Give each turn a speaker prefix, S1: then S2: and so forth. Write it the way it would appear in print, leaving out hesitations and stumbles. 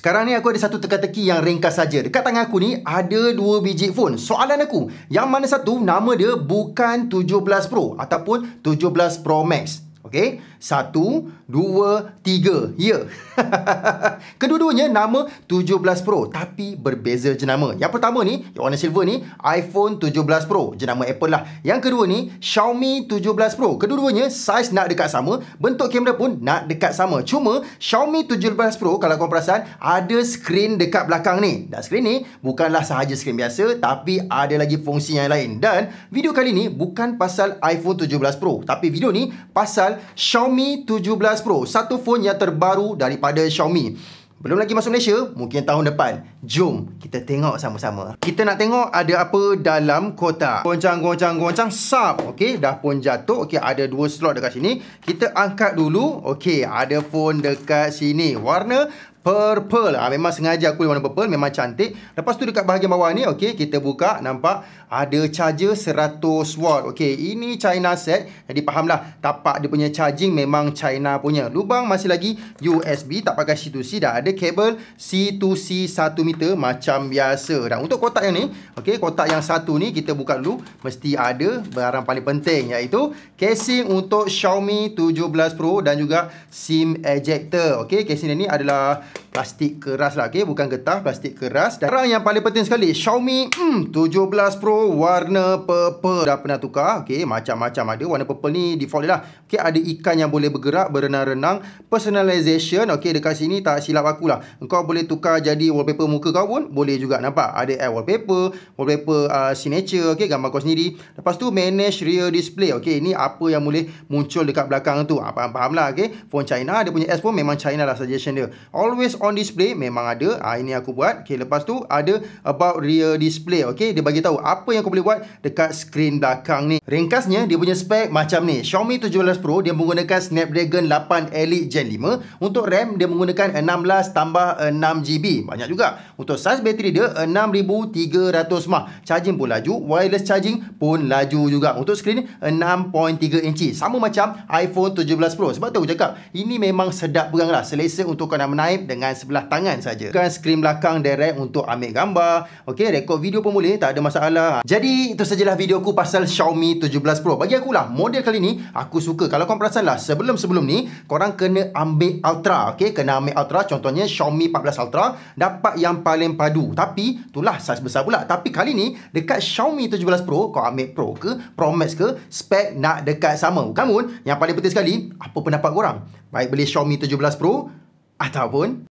S1: Sekarang ni aku ada satu teka-teki yang ringkas saja. Dekat tangan aku ni ada 2 biji phone. Soalan aku, yang mana satu nama dia bukan 17 Pro ataupun 17 Pro Max? Okey, 1, 2, 3. Ya. Kedua-duanya nama 17 Pro tapi berbeza jenama. Yang pertama ni, yang warna silver ni, iPhone 17 Pro, jenama Apple lah. Yang kedua ni, Xiaomi 17 Pro. Kedua-duanya saiz nak dekat sama, bentuk kamera pun nak dekat sama. Cuma Xiaomi 17 Pro kalau kau perasan ada skrin dekat belakang ni. Dan skrin ni bukanlah sahaja skrin biasa tapi ada lagi fungsi yang lain. Dan video kali ni bukan pasal iPhone 17 Pro, tapi video ni pasal Xiaomi 17 Pro, satu phone yang terbaru daripada Xiaomi. Belum lagi masuk Malaysia, mungkin tahun depan. Jom kita tengok sama-sama. Kita nak tengok ada apa dalam kotak. Goncang, sap. Okey, dah pun jatuh. Okey, ada 2 slot dekat sini. Kita angkat dulu. Okey, ada phone dekat sini. Warna purple. Memang sengaja aku warna purple, memang cantik. Lepas tu dekat bahagian bawah ni, okey, kita buka, nampak ada charger 100 watt. Okey, ini China set. Jadi fahamlah, tapak dia punya charging memang China punya. Lubang masih lagi USB, tak pakai C2C, dah ada kabel C2C 1 meter macam biasa. Dan untuk kotak yang ni, okey, kotak yang satu ni kita buka dulu, mesti ada barang paling penting, iaitu casing untuk Xiaomi 17 Pro dan juga SIM ejector. Okey, casing ni adalah plastik keras lah, okey, bukan getah, plastik keras. Dan barang yang paling penting sekali, Xiaomi 17 Pro warna purple. Dah pernah tukar, okey, macam-macam ada. Warna purple ni default dia lah. Okey, ada ikan yang boleh bergerak, berenang-renang. Personalization, okey, dekat sini tak silap aku lah, engkau boleh tukar jadi wallpaper muka kau pun boleh juga, nampak? Ada air wallpaper, wallpaper signature, okey, gambar kau sendiri. Lepas tu manage rear display, okey, ini apa yang boleh muncul dekat belakang tu. Faham lah, okey. Phone China, dia punya S pun memang China lah suggestion dia. Always on display memang ada. Ini aku buat. Okey, lepas tu ada about rear display. Okey, dia bagi tahu apa yang kau boleh buat dekat skrin belakang ni. Ringkasnya, dia punya spek macam ni. Xiaomi 17 Pro dia menggunakan Snapdragon 8 Elite Gen 5. Untuk RAM dia menggunakan 16 tambah 6GB. Banyak juga. Untuk saiz bateri dia 6300 mAh. Charging pun laju, wireless charging pun laju juga. Untuk skrin 6.3 inci. Sama macam iPhone 17 Pro. Sebab tu aku cakap, ini memang sedap pegang lah. Selesa untuk kau nak menaip dengan sebelah tangan saja. Bukan skrin belakang direct untuk ambil gambar. Okey, rekod video pun boleh, tak ada masalah. Jadi itu sajalah video aku pasal Xiaomi 17 Pro. Bagi aku lah, model kali ni aku suka. Kalau korang perasan lah, sebelum ni korang kena ambil Ultra. Okey, kena ambil Ultra. Contohnya Xiaomi 14 Ultra dapat yang paling padu. Tapi itulah saiz besar pula. Tapi kali ni dekat Xiaomi 17 Pro, kau ambil Pro ke, Pro Max ke, spek nak dekat sama. Namun yang paling penting sekali, apa pendapat korang? Baik beli Xiaomi 17 Pro ataupun